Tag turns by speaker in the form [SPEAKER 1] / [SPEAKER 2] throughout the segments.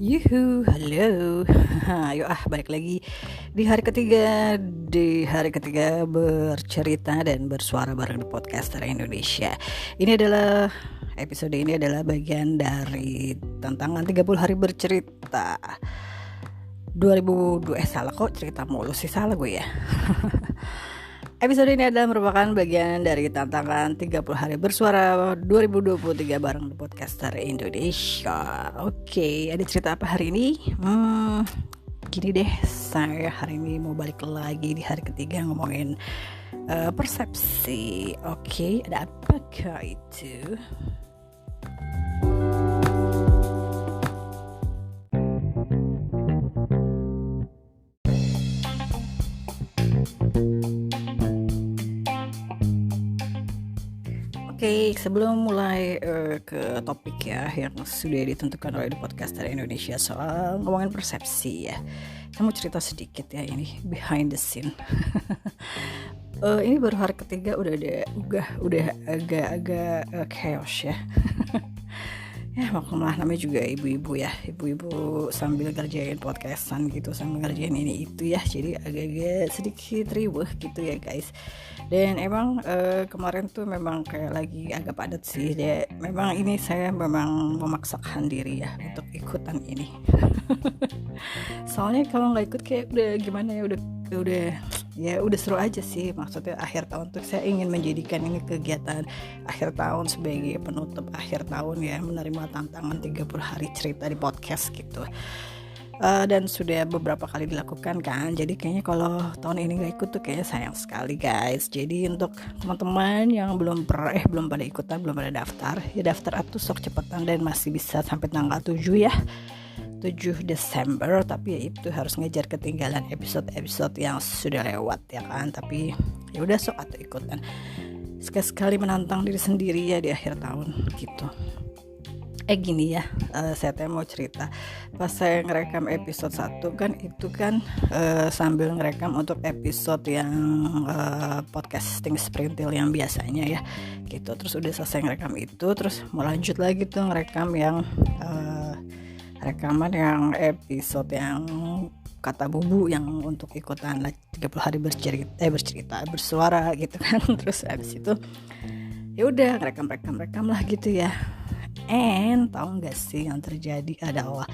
[SPEAKER 1] Yuhu, halo. Ayo balik lagi di hari ketiga bercerita dan bersuara bareng di Podcaster Indonesia. Episode ini adalah bagian dari tantangan 30 hari bercerita 2002. Salah kok, cerita mulu sih, salah gue ya. Episode ini adalah merupakan bagian dari tantangan 30 hari bersuara 2023 bareng The Podcaster Indonesia. Oke, ada cerita apa hari ini? Gini deh, saya hari ini mau balik lagi di hari ketiga ngomongin persepsi. Oke, ada apakah itu? Oke, sebelum mulai ke topik ya yang sudah ditentukan oleh The Podcaster Indonesia soal ngomongin persepsi ya, saya mau cerita sedikit ya, ini behind the scene. Ini baru hari ketiga udah agak-agak chaos ya. Ya maklumlah, namanya juga ibu-ibu ya, ibu-ibu sambil ngerjain podcastan gitu, sambil ngerjain ini itu ya, jadi agak-agak sedikit riweh gitu ya guys. Dan emang kemarin tuh memang kayak lagi agak padat sih ya. Memang ini saya memang memaksakan diri ya untuk ikutan ini. Soalnya kalau nggak ikut kayak udah gimana ya, udah seru aja sih. Maksudnya akhir tahun tuh saya ingin menjadikan ini kegiatan akhir tahun sebagai penutup akhir tahun ya, menerima tantangan 30 hari cerita di podcast gitu. Dan sudah beberapa kali dilakukan kan, jadi kayaknya kalau tahun ini nggak ikut tuh kayaknya sayang sekali guys. Jadi untuk teman-teman yang belum pada ikutan, belum pada daftar, ya daftar atuh sok cepetan, dan masih bisa sampai tanggal 7 ya, 7 Desember. Tapi ya itu harus ngejar ketinggalan episode yang sudah lewat ya kan. Tapi ya udah sok atau ikutan, sekali menantang diri sendiri ya di akhir tahun gitu. Gini ya, saya mau cerita. Pas saya ngerekam episode 1 kan, itu kan sambil ngerekam untuk episode yang podcasting sprintil yang biasanya ya gitu. Terus udah selesai ngerekam itu, terus mau lanjut lagi tuh ngerekam yang rekaman yang episode yang kata bubu yang untuk ikutan 30 hari bercerita bersuara gitu kan. Terus habis itu ya udah rekam lah gitu ya. Tahu nggak sih yang terjadi adalah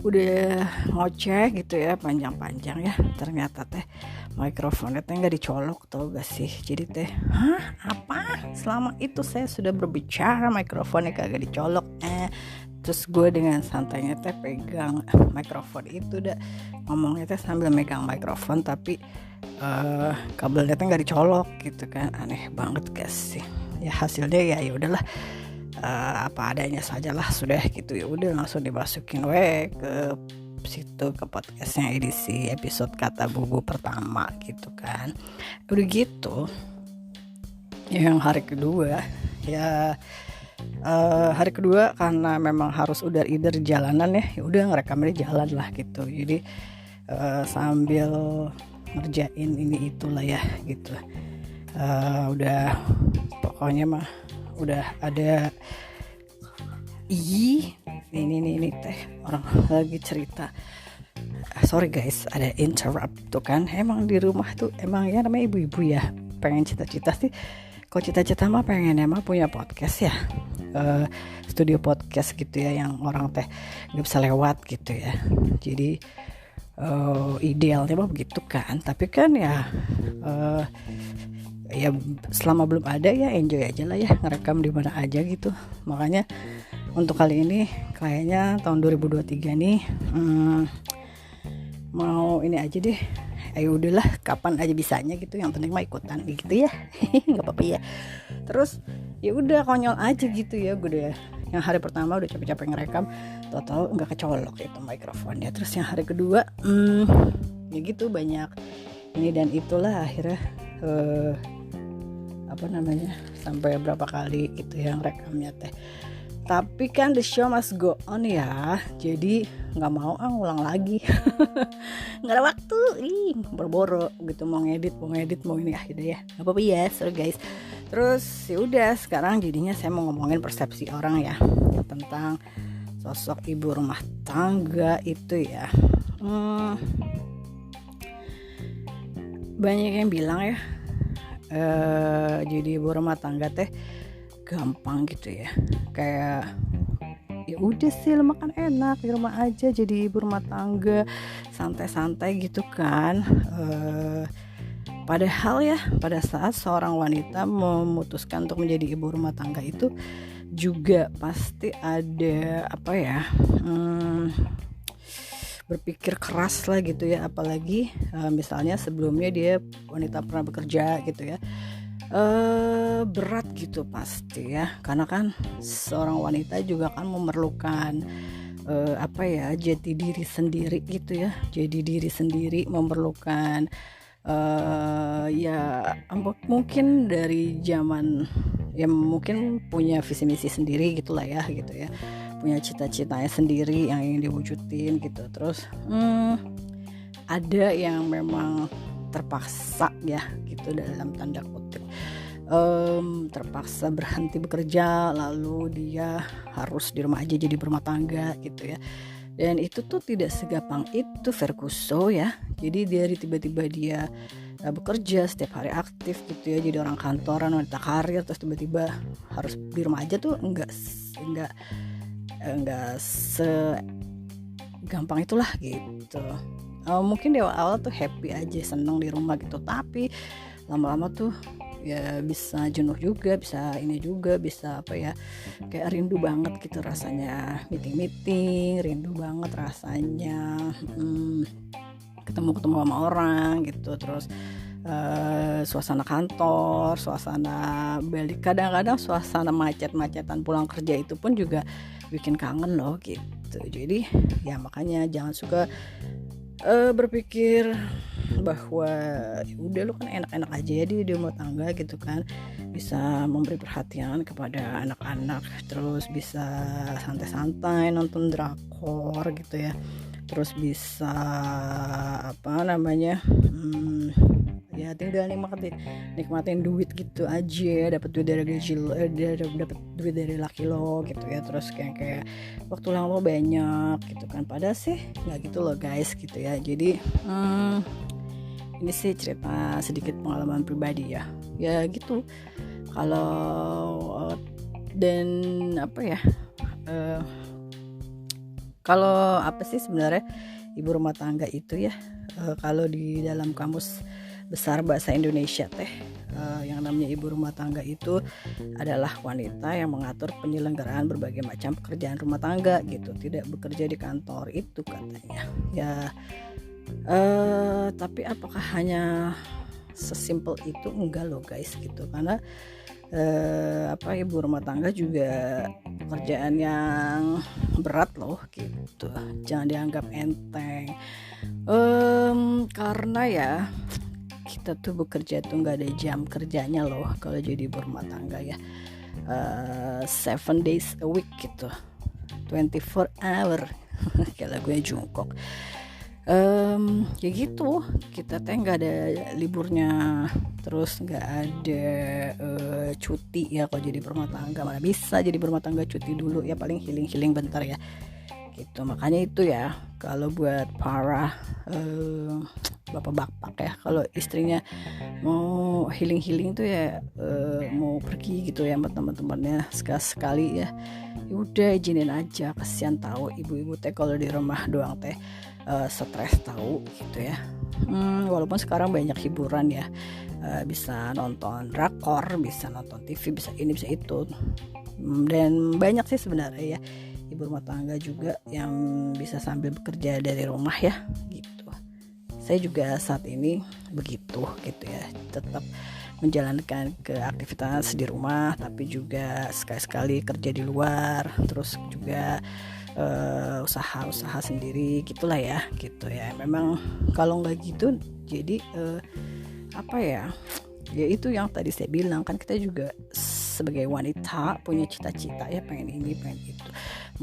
[SPEAKER 1] udah ngoceh gitu ya, panjang-panjang ya, ternyata teh mikrofonnya teh nggak dicolok, tau gak sih? Jadi teh apa? Selama itu saya sudah berbicara mikrofonnya kagak dicolok. Terus gue dengan santainya teh pegang mikrofon itu, udah ngomongnya teh sambil megang mikrofon, tapi kabelnya teh nggak dicolok gitu kan. Aneh banget gak sih? Ya hasilnya ya udahlah, apa adanya sajalah sudah gitu. Ya udah langsung dimasukin ke situ, ke podcastnya edisi episode kata bubu pertama gitu kan. Udah gitu yang hari kedua ya, hari kedua karena memang harus either jalanan ya udah ngerekamnya jalan lah gitu. Jadi sambil ngerjain ini itulah ya gitu. Udah pokoknya mah udah ada ini teh orang lagi cerita. Sorry guys, ada interrupt tuh kan. Emang di rumah tuh emang ya namanya ibu-ibu ya, pengen cita-cita sih. Kok cita-cita mah pengen emang punya podcast ya, studio podcast gitu ya, yang orang teh nggak bisa lewat gitu ya. Jadi idealnya mah begitu kan. Tapi kan ya ya selama belum ada ya enjoy aja lah ya, ngerekam di mana aja gitu. Makanya untuk kali ini kayaknya tahun 2023 nih mau ini aja deh. Ayo udahlah, kapan aja bisanya gitu, yang penting mah ikutan gitu ya. Nggak apa-apa ya. Terus ya udah konyol aja gitu ya. Gue udah yang hari pertama udah capek-capek ngerekam, total nggak kecolok itu mikrofonnya. Terus yang hari kedua ya gitu, banyak ini dan itulah, akhirnya sampai berapa kali gitu yang rekamnya teh. Tapi kan the show must go on ya, jadi nggak mau ngulang lagi. Nggak ada waktu, boro-boro gitu, mau ngedit mau ini akhirnya ya nggak apa-apa ya, sorry guys. Terus ya udah, sekarang jadinya saya mau ngomongin persepsi orang ya tentang sosok ibu rumah tangga itu ya, banyak yang bilang ya, jadi ibu rumah tangga teh gampang gitu ya, kayak ya udah sih lo makan enak di rumah aja jadi ibu rumah tangga, santai-santai gitu kan. Padahal ya pada saat seorang wanita memutuskan untuk menjadi ibu rumah tangga itu juga pasti ada apa ya, berpikir keras lah gitu ya, apalagi misalnya sebelumnya dia wanita pernah bekerja gitu ya. Berat gitu pasti ya, karena kan seorang wanita juga kan memerlukan apa ya, jati diri sendiri gitu ya, jadi diri sendiri, memerlukan ya mungkin dari zaman ya mungkin punya visi misi sendiri gitulah ya gitu ya, punya cita-citanya sendiri yang ingin diwujudin gitu. Terus ada yang memang terpaksa ya gitu dalam tanda kutip, terpaksa berhenti bekerja, lalu dia harus di rumah aja jadi berumah tangga gitu ya. Dan itu tuh tidak segampang itu Verkuso ya. Jadi dari tiba-tiba dia bekerja setiap hari aktif gitu ya, jadi orang kantoran, wanita karir, terus tiba-tiba harus di rumah aja tuh enggak segampang itulah gitu. Mungkin di awal-awal tuh happy aja, seneng di rumah gitu, tapi lama-lama tuh ya bisa jenuh juga, bisa ini juga, bisa apa ya, kayak rindu banget gitu rasanya meeting, rindu banget rasanya ketemu sama orang gitu. Terus suasana kantor, suasana balik, kadang-kadang suasana macet-macetan pulang kerja itu pun juga bikin kangen loh gitu. Jadi ya makanya jangan suka berpikir bahwa udah lu kan enak-enak aja ya di rumah tangga gitu kan, bisa memberi perhatian kepada anak-anak, terus bisa santai-santai nonton drakor gitu ya, terus bisa apa namanya, ya tinggal nikmatin duit gitu aja, dapat duit dari gaji lo, dapat duit dari laki lo gitu ya, terus kayak waktu luang lo banyak gitu kan. Padahal sih nggak gitu loh guys gitu ya. Jadi ini sih cerita sedikit pengalaman pribadi ya gitu. Kalau dan apa ya, kalau apa sih sebenarnya ibu rumah tangga itu ya, kalau di dalam kamus besar bahasa Indonesia teh, yang namanya ibu rumah tangga itu adalah wanita yang mengatur penyelenggaraan berbagai macam pekerjaan rumah tangga gitu, tidak bekerja di kantor itu katanya ya. Tapi apakah hanya sesimpel itu? Enggak loh guys gitu, karena ibu rumah tangga juga pekerjaan yang berat loh gitu, jangan dianggap enteng. Karena ya kita tuh bekerja tuh nggak ada jam kerjanya loh kalau jadi ibu rumah tangga ya, 7 days a week gitu, 24 hour kayak lagunya Jungkook. Ya gitu, kita teh nggak ada liburnya, terus nggak ada cuti ya kalau jadi berumah tangga. Mana bisa jadi berumah tangga cuti dulu ya, paling healing bentar ya gitu. Makanya itu ya, kalau buat para bapak-bapak ya, kalau istrinya mau healing tuh ya, mau pergi gitu ya sama teman-temannya sekali ya, udah izinin aja. Kasihan tahu ibu-ibu teh kalau di rumah doang teh stres tahu gitu ya. Walaupun sekarang banyak hiburan ya, bisa nonton drakor, bisa nonton TV, bisa ini bisa itu, dan banyak sih sebenarnya ya ibu rumah tangga juga yang bisa sambil bekerja dari rumah ya gitu. Saya juga saat ini begitu gitu ya, tetap menjalankan ke aktivitas di rumah, tapi juga sekali-sekali kerja di luar, terus juga usaha sendiri gitulah ya gitu ya. Memang kalau nggak gitu jadi ya itu yang tadi saya bilang kan, kita juga sebagai wanita punya cita-cita ya, pengen ini pengen itu,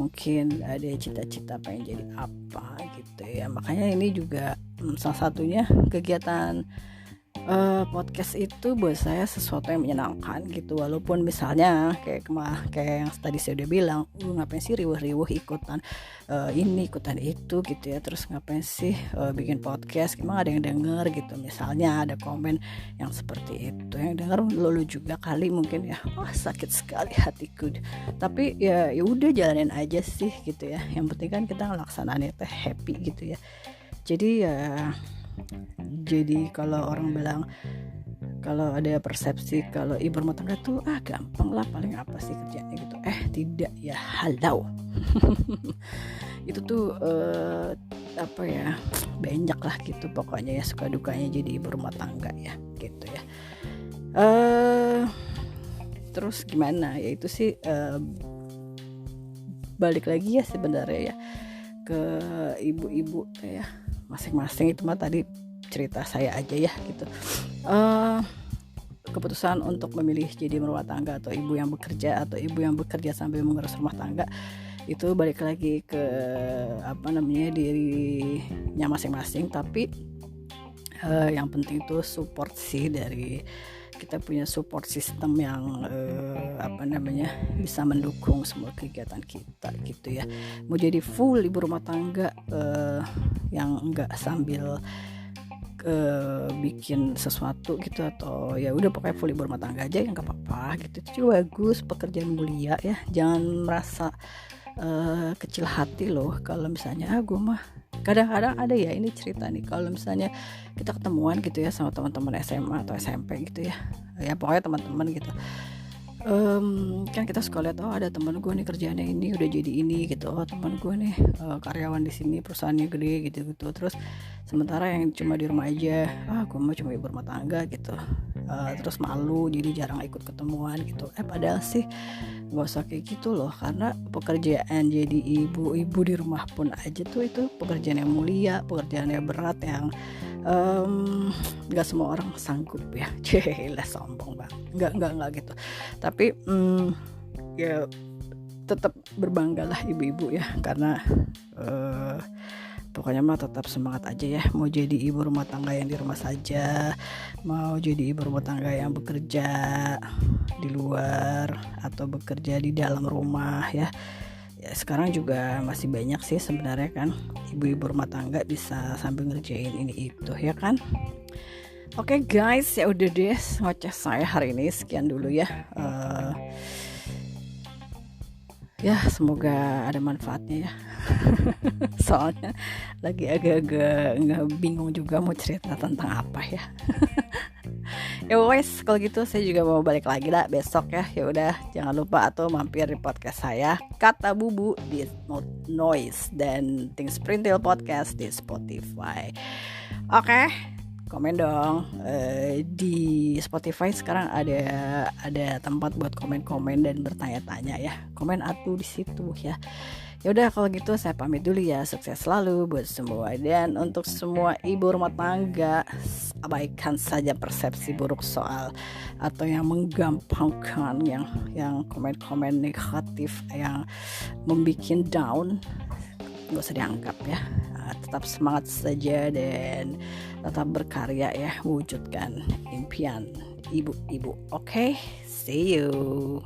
[SPEAKER 1] mungkin ada cita-cita pengen jadi apa gitu ya. Makanya ini juga salah satunya kegiatan podcast itu buat saya sesuatu yang menyenangkan gitu, walaupun misalnya kayak yang tadi saya udah bilang, ngapain sih riuh-riuh ikutan ini ikutan itu gitu ya, terus ngapain sih bikin podcast, emang ada yang denger gitu, misalnya ada komen yang seperti itu, yang denger lu juga kali mungkin ya, sakit sekali hatiku, tapi ya udah jalanin aja sih gitu ya, yang penting kan kita ngelaksanain itu happy gitu ya. Jadi kalau orang bilang, kalau ada persepsi kalau ibu rumah tangga tuh gampang lah, paling apa sih kerjanya gitu, tidak ya, halau. Itu tuh banyak lah gitu pokoknya ya, suka dukanya jadi ibu rumah tangga ya gitu ya. Terus gimana ya, itu sih balik lagi ya sebenarnya ya ke ibu-ibu ya masing-masing. Itu mah tadi cerita saya aja ya gitu. Keputusan untuk memilih jadi rumah tangga atau ibu yang bekerja atau ibu yang bekerja sambil mengurus rumah tangga, itu balik lagi ke dirinya masing-masing. Tapi yang penting itu support sih, dari kita punya support system yang bisa mendukung semua kegiatan kita gitu ya. Mau jadi full ibu rumah tangga yang enggak sambil bikin sesuatu gitu, atau ya udah pokoknya full ibu rumah tangga aja, yang enggak apa-apa gitu. Itu juga bagus, pekerjaan mulia ya. Jangan merasa kecil hati loh kalau misalnya gue mah, kadang-kadang ada ya, ini cerita nih, kalau misalnya kita ketemuan gitu ya sama teman-teman SMA atau SMP gitu ya pokoknya teman-teman gitu, kan kita suka lihat, ada teman gue nih kerjaannya ini udah jadi ini gitu, teman gue nih karyawan di sini perusahaannya gede gitu. Terus sementara yang cuma di rumah aja, gue mah cuma ibu rumah tangga gitu, terus malu jadi jarang ikut ketemuan gitu. Padahal sih gak usah kayak gitu loh, karena pekerjaan jadi ibu di rumah pun aja tuh itu pekerjaan yang mulia, pekerjaan yang berat, yang gak semua orang sanggup ya. Celah, sombong banget, enggak gitu. Tapi ya tetap berbanggalah ibu-ibu ya, karena pokoknya mah tetap semangat aja ya. Mau jadi ibu rumah tangga yang di rumah saja, mau jadi ibu rumah tangga yang bekerja di luar atau bekerja di dalam rumah ya. Sekarang juga masih banyak sih sebenarnya kan ibu-ibu rumah tangga bisa sambil ngerjain ini itu ya kan. Oke guys, ya udah deh ngoceh saya hari ini, sekian dulu ya. Ya semoga ada manfaatnya ya. Soalnya lagi agak-agak bingung juga mau cerita tentang apa ya. Ya wes, kalau gitu saya juga mau balik lagi lah besok ya. Ya udah, jangan lupa atau mampir di podcast saya Kata Bubu di Noise dan Things Printil Podcast di Spotify. Oke, komen dong. Di Spotify sekarang ada tempat buat komen-komen dan bertanya-tanya ya. Komen atuh di situ ya. Ya udah, kalau gitu saya pamit dulu ya. Sukses selalu buat semua, dan untuk semua ibu rumah tangga, abaikan saja persepsi buruk soal atau yang menggampangkan, yang komen-komen negatif yang membikin down, gak usah dianggap ya. Tetap semangat saja dan tetap berkarya ya, wujudkan impian ibu-ibu. Oke, see you.